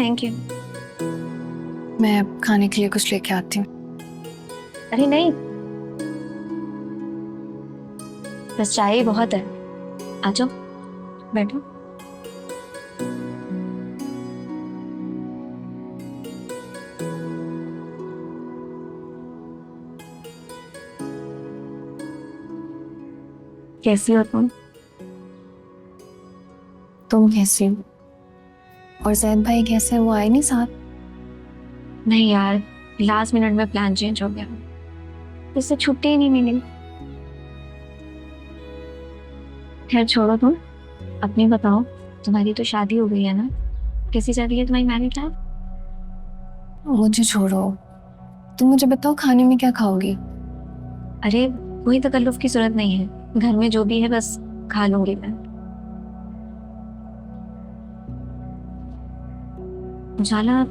Thank you. मैं अब खाने के लिए कुछ लेके आती हूँ। अरे नहीं, बस चाय ही बहुत है। आ जाओ, बैठो। कैसी हो तुम? तुम कैसी हो? और जैद भाई कैसे हैं? वो आए नहीं साथ? नहीं यार, लास्ट मिनट में प्लान चेंज हो गया, इससे छुट्टी ही नहीं मिली। खैर छोड़ो, तुम अपनी बताओ। तुम्हारी तो शादी हो गई है ना? कैसी चल रही है तुम्हारी मैरिज लाइफ? मुझे छोड़ो, तुम मुझे बताओ खाने में क्या खाओगी? अरे कोई तकल्लुफ की जरूरत नहीं है, घर में जो भी है बस खा लूंगी मैं। उजाला,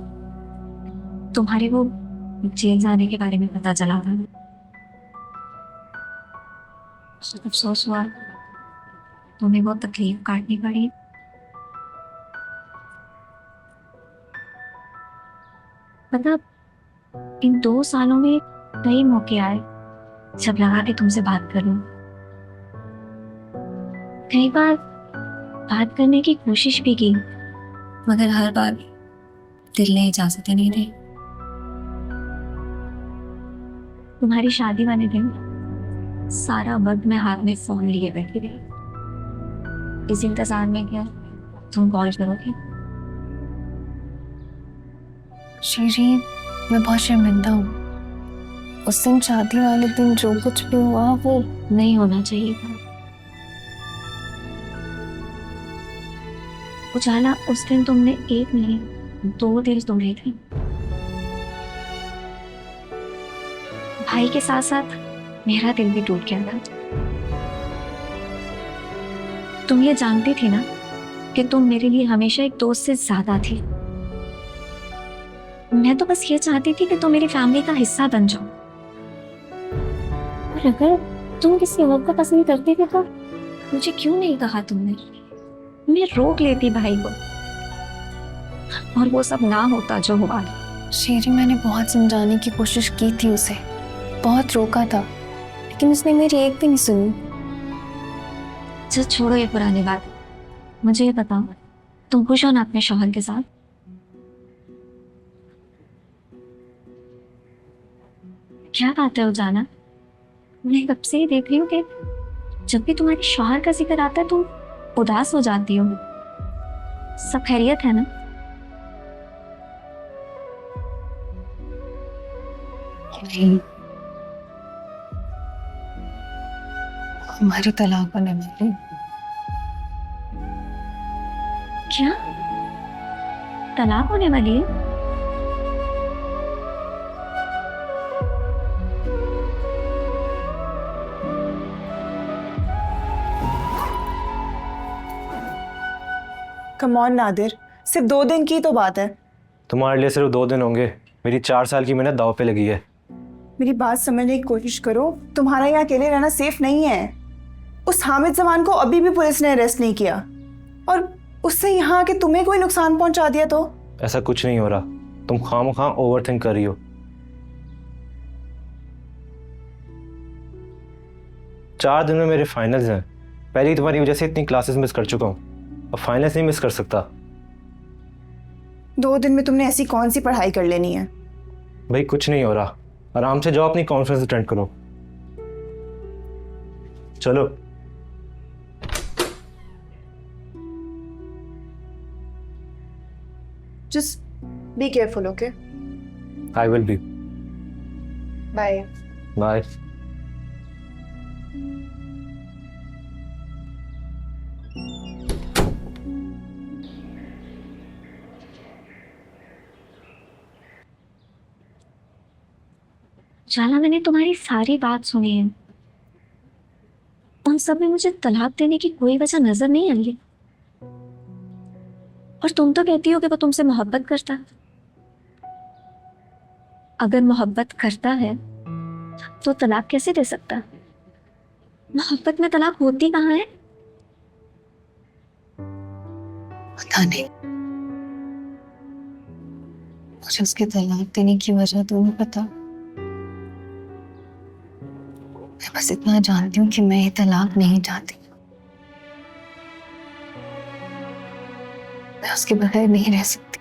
तुम्हारे वो जेल जाने के बारे में पता चला था। अफसोस हुआ, तुम्हें बहुत तकलीफ काटनी पड़ी। मतलब इन 2 सालों में कई मौके आए जब लगा कि तुमसे बात कर लूं। कई बार बात करने की कोशिश भी की, मगर हर बार दिल ने इजाजतें नहीं दी। तुम्हारी शादी वाले दिन सारा वक्त मैं हाथ में फोन लिए बैठी रही, इस इंतजार में क्या तुम कॉल करोगे। शीरी, मैं बहुत शर्मिंदा हूँ। उस दिन शादी वाले दिन जो कुछ भी हुआ वो नहीं होना चाहिए था। उजाला, उस दिन तुमने एक नहीं 2 दिल तोड़े थे। भाई के साथ साथ मेरा दिल भी टूट गया था। तुम ये जानती थी ना कि तुम मेरे लिए हमेशा एक दोस्त से ज्यादा थी। मैं तो बस ये चाहती थी कि तुम मेरी फैमिली का हिस्सा बन जाओ। और अगर तुम किसी और को पसंद करती थी तो मुझे क्यों नहीं कहा तुमने? मैं रोक लेती भाई को, और वो सब ना होता जो हुआ। शीरी, मैंने बहुत समझाने की कोशिश की थी उसे, बहुत रोका था, लेकिन उसने मेरी एक भी नहीं सुनी। चल छोड़ो ये पुरानी बात, मुझे ये बताओ, तुम खुश हो ना अपने शौहर के साथ? क्या बात है उजाला, मैं कब से ही देख रही हूँ कि जब भी तुम्हारे शौहर का जिक्र आता है तुम उदास हो जाती हो। सब खैरियत है ना? नहीं, हमारी तलाक होने वाली। क्या तलाक होने वाली है? कम ऑन नादिर, सिर्फ 2 दिन की तो बात है। तुम्हारे लिए सिर्फ 2 दिन होंगे, मेरी 4 साल की मेहनत दांव पे लगी है। मेरी बात समझने की कोशिश करो, तुम्हारा यहाँ अकेले रहना सेफ नहीं है। उस हामिद जमान को अभी भी पुलिस ने अरेस्ट नहीं किया, और उससे यहाँ आके तुम्हें कोई नुकसान पहुंचा दिया तो? ऐसा कुछ नहीं हो रहा, तुम खामखा ओवर थिंक कर रही हो। 4 दिन में मेरे फाइनल्स हैं। पहले ही तुम्हारी वजह से इतनी क्लासेस मिस कर चुका हूँ, अब फाइनल्स नहीं मिस कर सकता। 2 दिन में तुमने ऐसी कौन सी पढ़ाई कर लेनी है? भाई कुछ नहीं हो रहा, आराम से जाओ अपनी कॉन्फ्रेंस अटेंड करो। चलो। Just be careful, okay? I will be. Bye. Bye. Ujala, मैंने तुम्हारी सारी बात सुनी है, उन सब में मुझे तलाक देने की कोई वजह नजर नहीं आई। और तुम तो कहती हो कि वो तुमसे मोहब्बत करता है। अगर मोहब्बत करता है तो तलाक कैसे दे सकता? मोहब्बत में तलाक होती कहाँ है? पता नहीं, मुझे उसके तलाक देने की वजह तो नहीं पता। मैं बस इतना जानती हूँ कि मैं ये तलाक नहीं चाहती। मैं उसके बगैर नहीं रह सकती।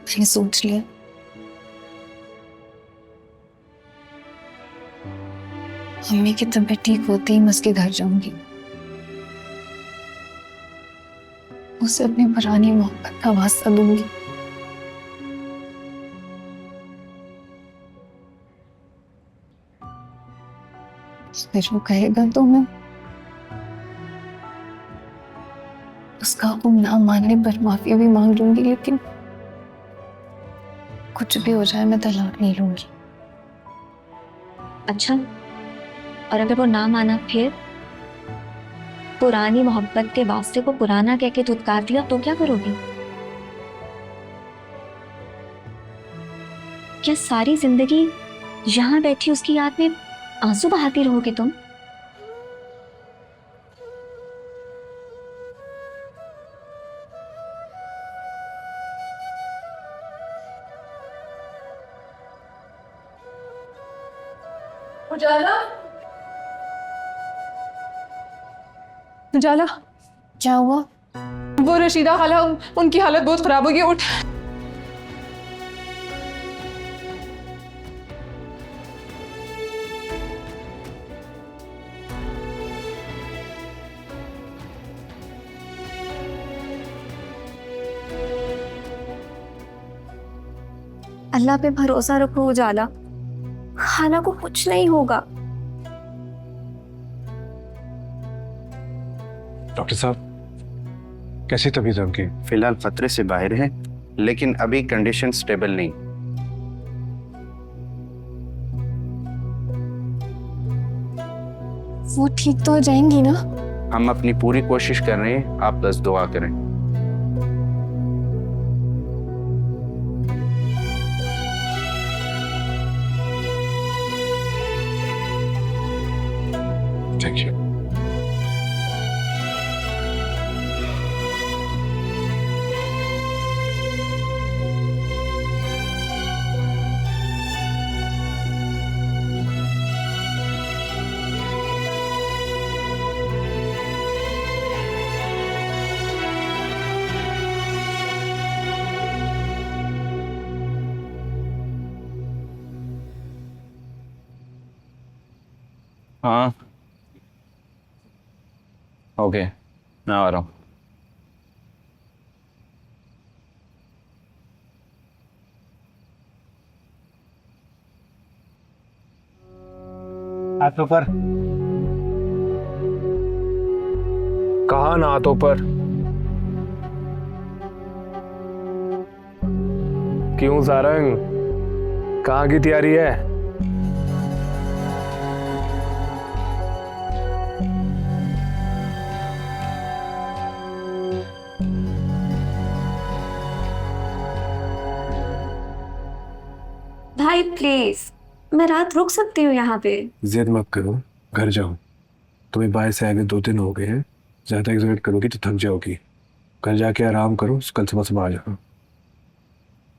मैंने सोच लिया, मम्मी की तबीयत ठीक होते ही मैं उसके घर जाऊंगी। उसे अपनी पुरानी मोहब्बत का वास्ता दूंगी। फिर वो कहेगा तो मैं उसका हुक्म ना मानने पर माफी भी मांग लूंगी, लेकिन कुछ भी हो जाए मैं तलाक नहीं लूंगी। अच्छा, और अगर वो ना माना फिर? पुरानी मोहब्बत के वास्ते को पुराना कह के धुतकार दिया तो क्या करोगी? क्या सारी जिंदगी यहाँ बैठी उसकी याद में आंसू बहाती रहोगे तुम? उजाला, उजाला, क्या हुआ? वो रशीदा खाला, उनकी हालत बहुत खराब हो गई। उठ। अल्लाह पे भरोसा रखो उजाला, खाला को कुछ नहीं होगा। डॉक्टर साहब, कैसी तबीयत है उनकी? फिलहाल खतरे से बाहर है, लेकिन अभी कंडीशन स्टेबल नहीं। वो ठीक तो हो जाएंगी ना? हम अपनी पूरी कोशिश कर रहे हैं, आप बस दुआ करें। Thank you. हाँ, ओके, मैं आ रहा हूँ। हाथों पर कहा ना हाथों पर? क्यों सारंग, कहाँ की तैयारी है? भाई प्लीज, मैं रात रुक सकती हूँ यहाँ पे? जिद मत करो, घर जाओ। तुम्हें बाहर से आगे 2 दिन हो गए हैं, ज्यादा एग्जर्ट करोगी तो थक जाओगी। घर जाके आराम करो, कल सुबह आ जाओ।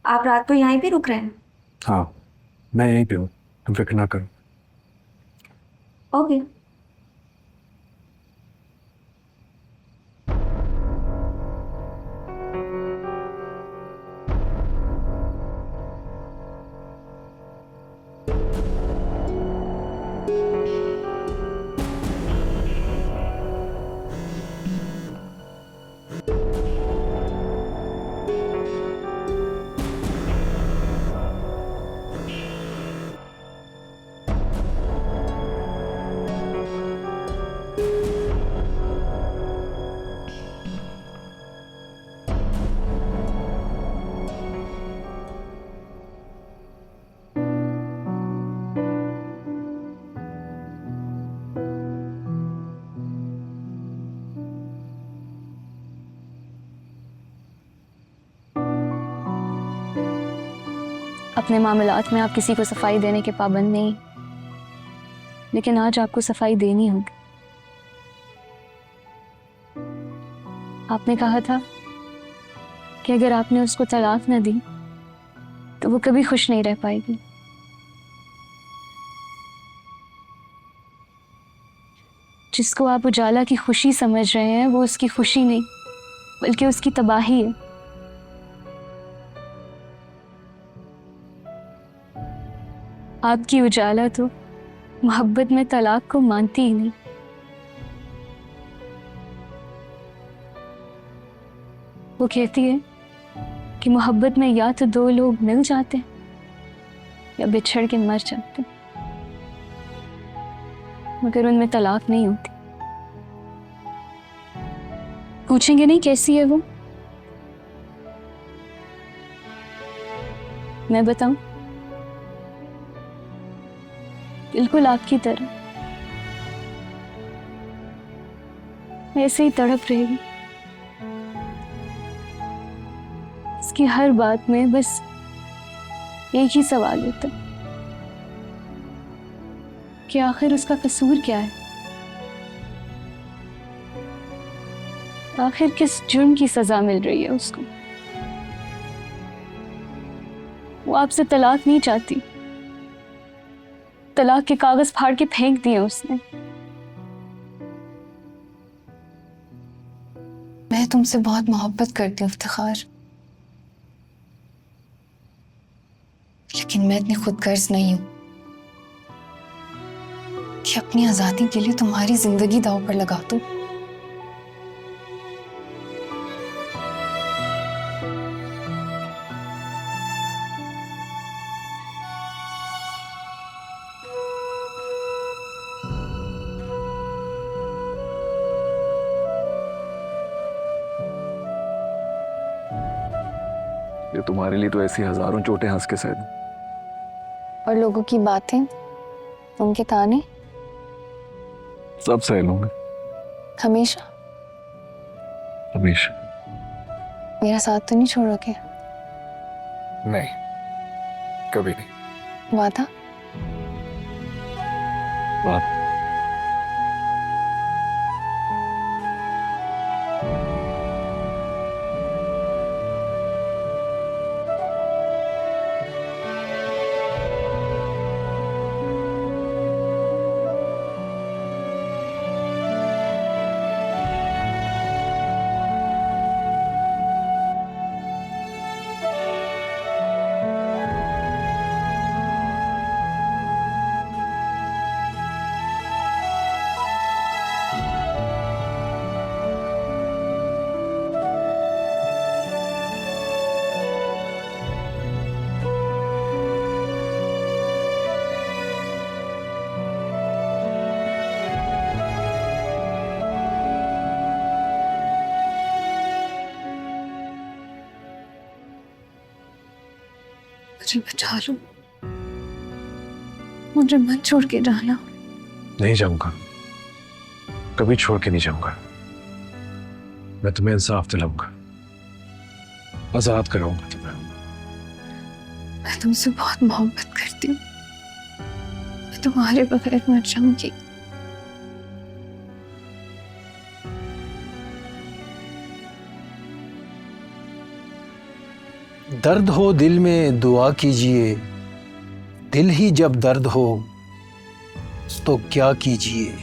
आप रात को यहीं पे रुक रहे हैं? हाँ, मैं यहीं पे हूँ, तुम फिक्र ना करो। ओके। अपने मामलात में आप किसी को सफाई देने के पाबंद नहीं, लेकिन आज आपको सफाई देनी होगी। आपने कहा था कि अगर आपने उसको तलाक न दी तो वो कभी खुश नहीं रह पाएगी। जिसको आप उजाला की खुशी समझ रहे हैं वो उसकी खुशी नहीं बल्कि उसकी तबाही है। आपकी उजाला तो मोहब्बत में तलाक को मानती ही नहीं। वो कहती है कि मोहब्बत में या तो दो लोग मिल जाते हैं या बिछड़ के मर जाते हैं, मगर उनमें तलाक नहीं होती। पूछेंगे नहीं कैसी है वो? मैं बताऊं? बिल्कुल आपकी तरह ऐसे ही तड़प रहेगी। इसकी हर बात में बस एक ही सवाल होता है कि आखिर उसका कसूर क्या है, आखिर किस जुर्म की सजा मिल रही है उसको। वो आपसे तलाक नहीं चाहती, तलाक के कागज फाड़ के फेंक दिए उसने। मैं तुमसे बहुत मोहब्बत करती हूँ इफ्तिखार, लेकिन मैं इतनी खुदगर्ज नहीं हूं कि अपनी आजादी के लिए तुम्हारी जिंदगी दांव पर लगा दूं। ये तुम्हारे लिए तो ऐसी हजारों चोटें हंस के सह दूं। और लोगों की बातें, उनके ताने सब सह लूंगा, हमेशा हमेशा। मेरा साथ तो नहीं छोड़ोगे? नहीं, कभी नहीं। वादा? बात मुझे बचा लो, मुझे मत छोड़ के जाना। नहीं जाऊंगा, कभी छोड़ के नहीं जाऊंगा। मैं तुम्हें इंसाफ दिलाऊंगा, आजाद कराऊंगा तुम्हें। मैं तुमसे बहुत मोहब्बत करती हूँ, मैं तुम्हारे बगैर मर जाऊंगी। दर्द हो दिल में दुआ कीजिए, दिल ही जब दर्द हो तो क्या कीजिए।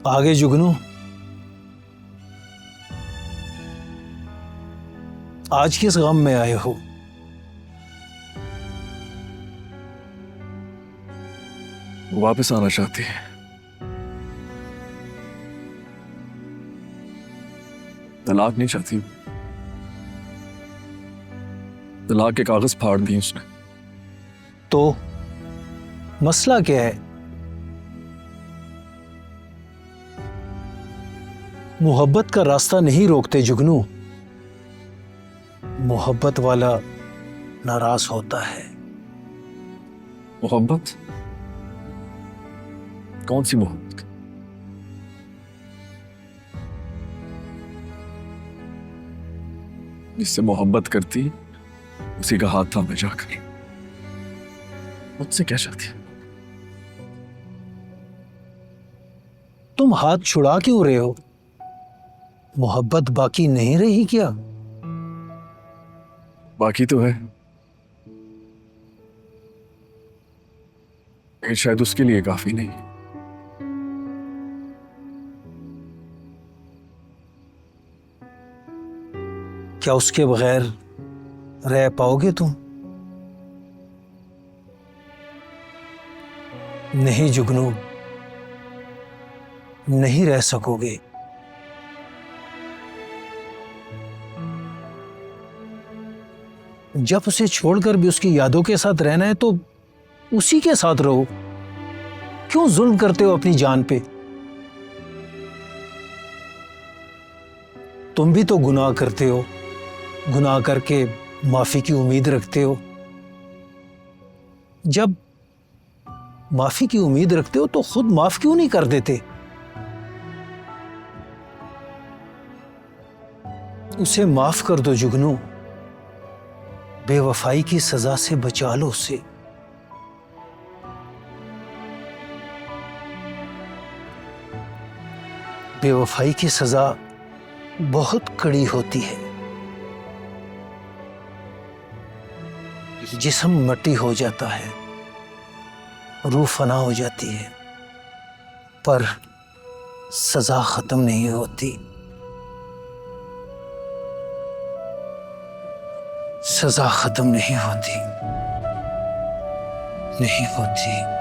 आगे जुगनू, आज किस गम में आए हो? वापस आना चाहती है, तलाक नहीं चाहती। तलाक के कागज फाड़ दिए उसने। तो मसला क्या है? मोहब्बत का रास्ता नहीं रोकते जुगनू, मोहब्बत वाला नाराज होता है। मोहब्बत? कौन सी मोहब्बत? जिससे मोहब्बत करती उसी का हाथ थामे जाकर। मुझसे क्या चाहती है? तुम हाथ छुड़ा क्यों रहे हो? मोहब्बत बाकी नहीं रही क्या? बाकी तो है, लेकिन शायद उसके लिए काफी नहीं। क्या उसके बगैर रह पाओगे तुम? नहीं जुगनू, नहीं रह सकोगे। जब उसे छोड़कर भी उसकी यादों के साथ रहना है तो उसी के साथ रहो। क्यों जुल्म करते हो अपनी जान पे? तुम भी तो गुनाह करते हो, गुनाह करके माफी की उम्मीद रखते हो। जब माफी की उम्मीद रखते हो तो खुद माफ क्यों नहीं कर देते? उसे माफ कर दो जुगनू, बेवफाई की सजा से बचा लो उसे। बेवफाई की सजा बहुत कड़ी होती है। जिस्म मट्टी हो जाता है, रूह फना हो जाती है, पर सजा खत्म नहीं होती। सजा खत्म नहीं होती, नहीं होती।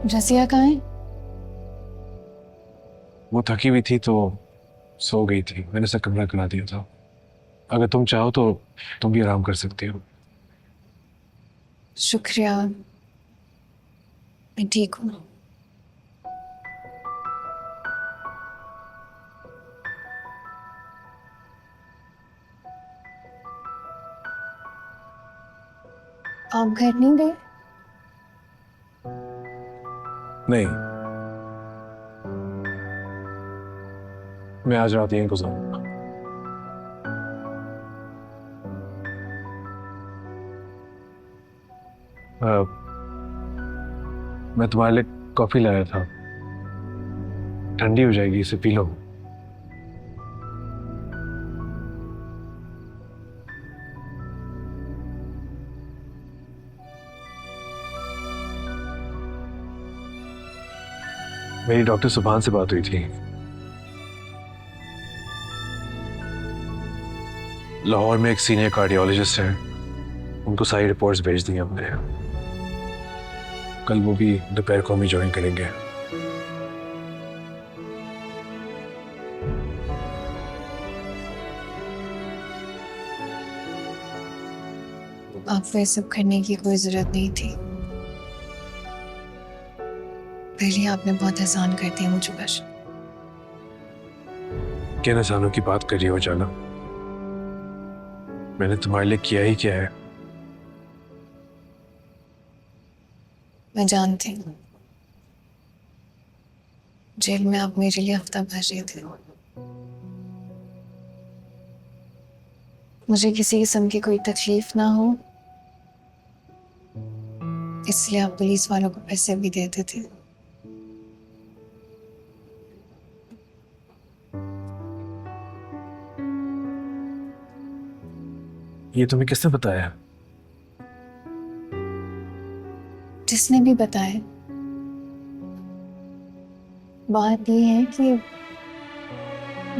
रसिया कहाँ है? वो थकी हुई थी तो सो गई थी। मैंने उसे कमरा करा दिया था। अगर तुम चाहो तो तुम भी आराम कर सकती हो। शुक्रिया, मैं ठीक हूँ। आप घर नहीं गए? नहीं, मैं आज रात यहीं गुजारूंगा। मैं तुम्हारे लिए कॉफी लाया था, ठंडी हो जाएगी, इसे पी लो। मेरी डॉक्टर सुभान से बात हुई थी। लाहौर में एक सीनियर कार्डियोलॉजिस्ट है, उनको सारी रिपोर्ट्स भेज दी हमने। कल वो भी दोपहर को हमें ज्वाइन करेंगे। आपको ये सब करने की कोई जरूरत नहीं थी। पहले आपने बहुत एहसान कर दिया मुझ पर। किन एहसानों की बात कर रही हो जाना? मैंने तुम्हारे लिए किया ही क्या है? मैं जानती हूँ, जेल में आप मेरे लिए हफ्ता भर रहे थे। मुझे किसी किस्म की कोई तकलीफ ना हो, इसलिए आप पुलिस वालों को पैसे भी देते थे। ये तुम्हें किसने बताया? जिसने भी बताया। बात ये है कि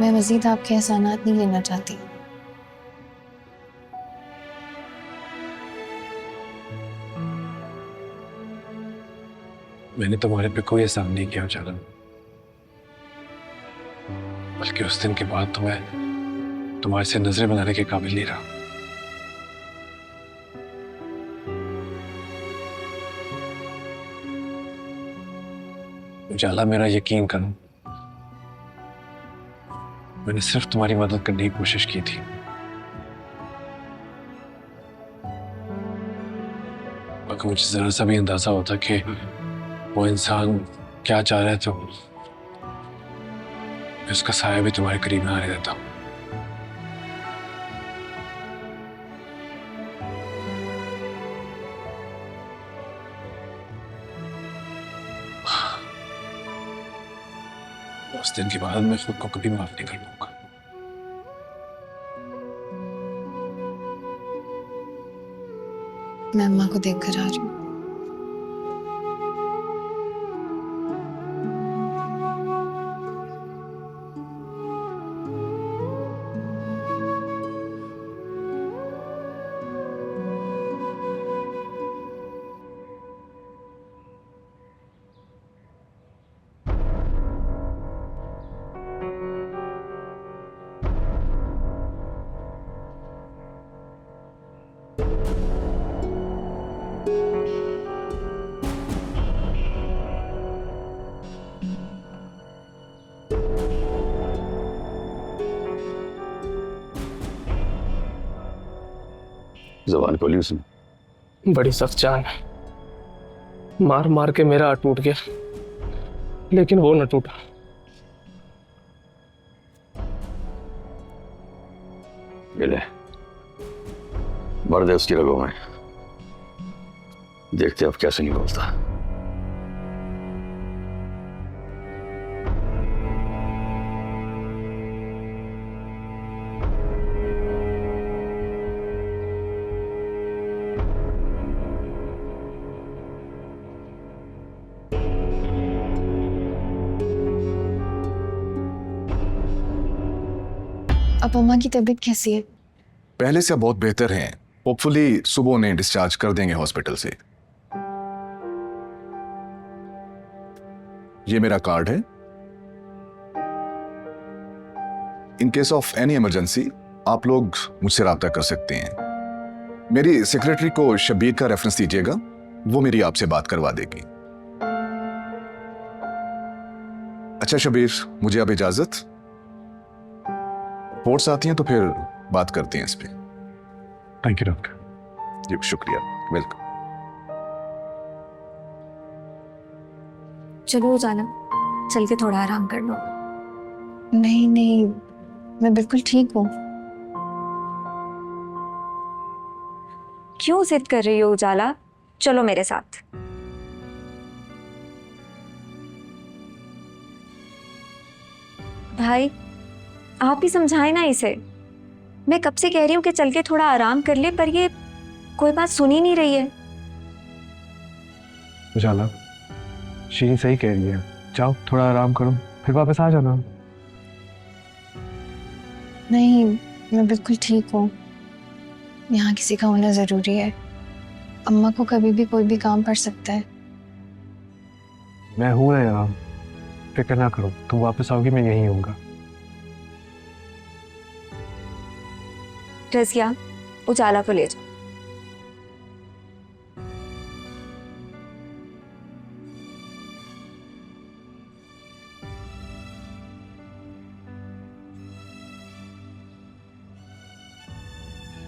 मैं मजीद आपके एहसानात नहीं लेना चाहती। मैंने तुम्हारे पे कोई एहसान नहीं किया जाना, बल्कि उस दिन के बाद तो मैं तुम्हारे से नजरें बनाने के काबिल नहीं रहा। उजाला, मेरा यकीन करो, मैंने सिर्फ तुम्हारी मदद करने की कोशिश की थी। अगर मुझे जरा सा भी अंदाजा होता कि वो इंसान क्या चाह रहा है तो मैं उसका साया भी तुम्हारे करीब ना आने देता। उस दिन के बाद मैं खुद को कभी माफ नहीं कर पाऊंगा। मैं अम्मा को देख कर आ रही हूँ। जबान खोली उसने। बड़ी सख्त जान, मार मार के मेरा हाथ टूट गया, लेकिन वो न टूटा। ये ले, भर दे उसकी रगों में, देखते अब कैसे नहीं बोलता। अब अम्मा की तबीयत कैसी है? पहले से बहुत बेहतर हैं। होपफुली सुबह उन्हें डिस्चार्ज कर देंगे हॉस्पिटल से। ये मेरा कार्ड है। In case of any emergency आप लोग मुझसे रब्ता कर सकते हैं। मेरी सेक्रेटरी को शबीर का रेफरेंस दीजिएगा, वो मेरी आपसे बात करवा देगी। अच्छा शबीर, मुझे अब इजाजत। रिपोर्ट्स आती हैं तो फिर बात करते हैं इस पे। Thank you doctor. जी शुक्रिया, वेलकम। चलो जाना, चल के थोड़ा आराम कर लो। नहीं नहीं, मैं बिल्कुल ठीक हूँ। क्यों जिद कर रही हो उजाला? चलो मेरे साथ। भाई आप ही समझाए ना इसे। मैं कब से कह रही हूँ कि चल के थोड़ा आराम कर ले, पर ये कोई बात सुन ही नहीं रही है। उजाला, शीरी सही कह रही है, जाओ थोड़ा आराम करो, फिर वापस आ जाना। नहीं, मैं बिल्कुल ठीक हूँ। यहाँ किसी का होना जरूरी है। अम्मा को कभी भी कोई भी काम पड़ सकता है। मैं हूँ ना यहाँ, फिक्र ना करो। तुम वापस आओगी, मैं यहीं हूँगा। रज़िया, उजाला को ले जाओ।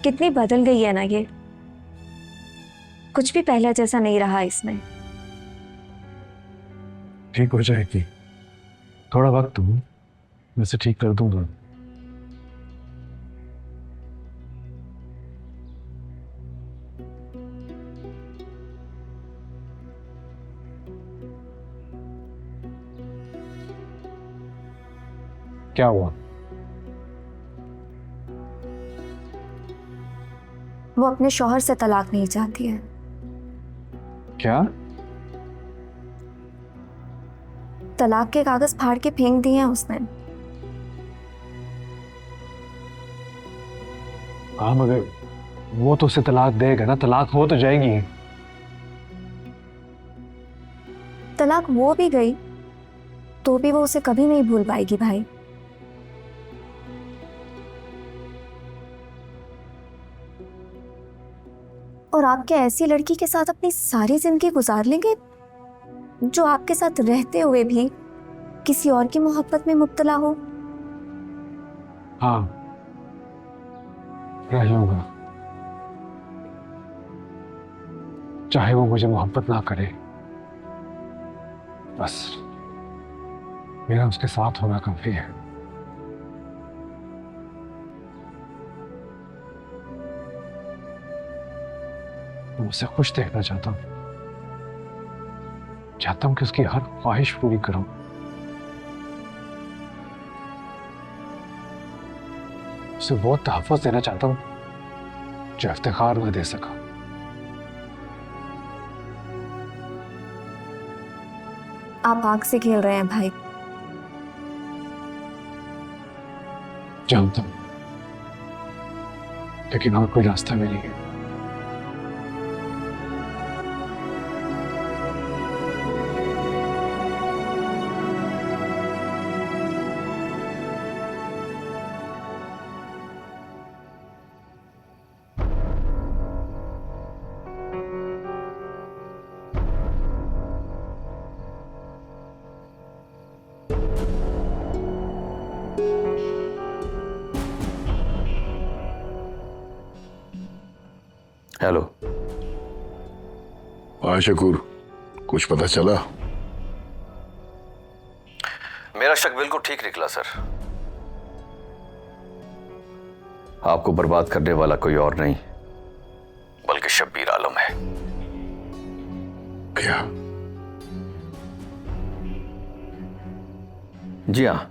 कितनी बदल गई है ना ये, कुछ भी पहले जैसा नहीं रहा इसमें। ठीक हो जाएगी, थोड़ा वक्त दो, मैं इसे ठीक कर दूंगा। क्या हुआ? वो अपने शौहर से तलाक नहीं चाहती है। क्या? तलाक के कागज फाड़ के फेंक दिए हैं उसने। हाँ, मगर वो तो उसे तलाक देगा ना, तलाक हो तो जाएगी। तलाक वो भी गई तो भी वो उसे कभी नहीं भूल पाएगी भाई। और आप क्या ऐसी लड़की के साथ अपनी सारी जिंदगी गुजार लेंगे जो आपके साथ रहते हुए भी किसी और की मोहब्बत में मुब्तला हो? हाँ, रहूंगा, चाहे वो मुझे मोहब्बत ना करे, बस मेरा उसके साथ होना काफी है। मैं उसे खुश देखना चाहता हूँ कि उसकी हर ख्वाहिश पूरी करूं। उसे वो तहफ़्फ़ुज़ देना चाहता हूं जो इफ्तिखार न दे सका। आप आग से खेल रहे हैं भाई। जानता हूं, लेकिन और कोई रास्ता भी नहीं है। हेलो। हाँ शकूर, कुछ पता चला? मेरा शक बिल्कुल ठीक निकला सर। आपको बर्बाद करने वाला कोई और नहीं बल्कि शब्बीर आलम है। क्या? जी हाँ,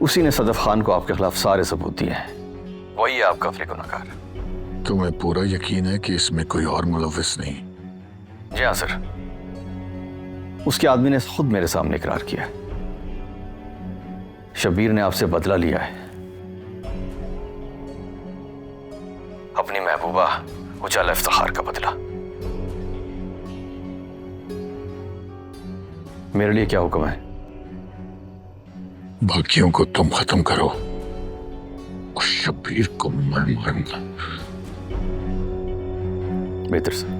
उसी ने सदफ खान को आपके खिलाफ सारे सबूत दिए हैं। वही है आपका असली गुनहगार। तुम्हें पूरा यकीन है कि इसमें कोई और मुलव्विस नहीं? जी हाँ सर, उसके आदमी ने खुद मेरे सामने इकरार किया है। शब्बीर ने आपसे बदला लिया है, अपनी महबूबा उजाला इफ्तिखार का बदला। मेरे लिए क्या हुक्म है? बाकियों को तुम खत्म करो और शब्बीर को मैं मारूंगा। बेहतर सर।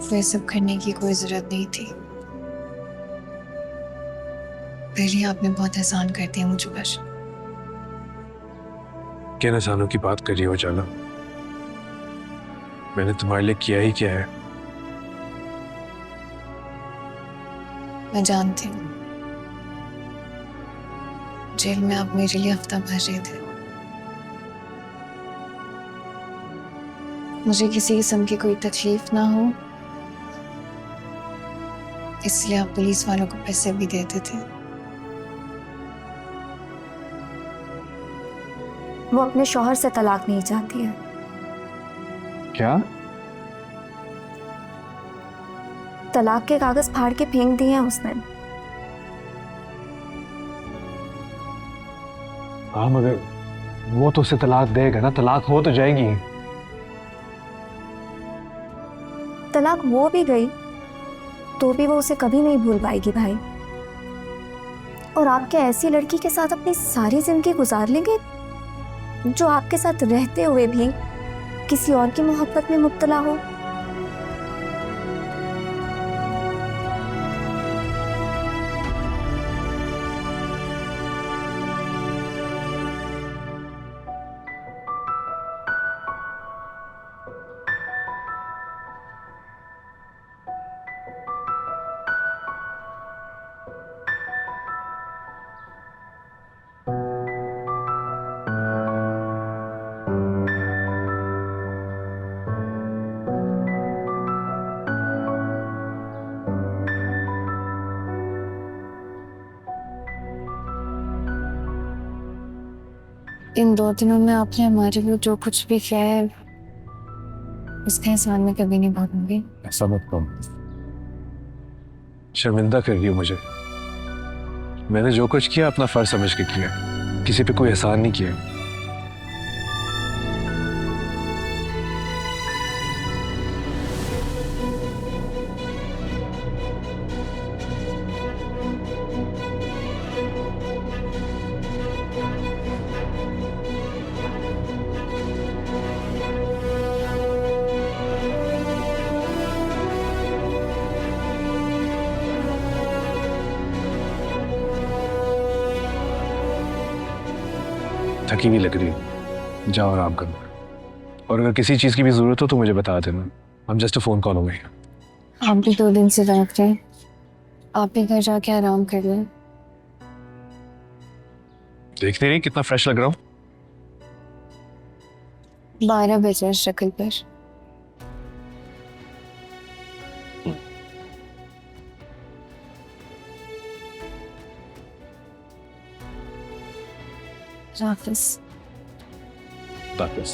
आपको ये सब करने की कोई जरूरत नहीं थी, फिर ही आपने बहुत एहसान कर दिया मुझ पर। किन एहसानों की बात कर रही हो जाना? मैंने तुम्हारे लिए किया ही क्या है? मैं जानती हूँ, जेल में आप मेरे लिए हफ्ता भर रहे थे। मुझे किसी किस्म की कोई तकलीफ ना हो, इसलिए आप पुलिस वालों को पैसे भी देते थे। वो अपने शौहर से तलाक नहीं चाहती है। क्या? तलाक के कागज फाड़ के फेंक दिए हैं उसने। हाँ, मगर वो तो उसे तलाक देगा ना, तलाक हो तो जाएगी। तलाक वो भी गई तो भी वो उसे कभी नहीं भूल पाएगी भाई। और आप क्या ऐसी लड़की के साथ अपनी सारी जिंदगी गुजार लेंगे जो आपके साथ रहते हुए भी किसी और की मोहब्बत में मुब्तला हो? इन 2 दिनों में आपने हमारे लिए जो कुछ भी किया है, उसका एहसान मैं कभी नहीं भूलूंगी। ऐसा मत कहो, शर्मिंदा कर रही हो मुझे। मैंने जो कुछ किया अपना फर्ज समझ के किया, किसी पे कोई एहसान नहीं किया। थकी भी लग रही है, जाओ आराम करना। और अगर किसी चीज़ की भी ज़रूरत हो तो मुझे बता देना, हम जस्ट अ फ़ोन कॉल हो गए। आप भी 2 दिन से बैठ रहे, आप भी घर जाके आराम कर लें। देखते रही कितना फ्रेश लग रहा हूँ। 12 बजे शक्ल पर। हाफिज़। वापस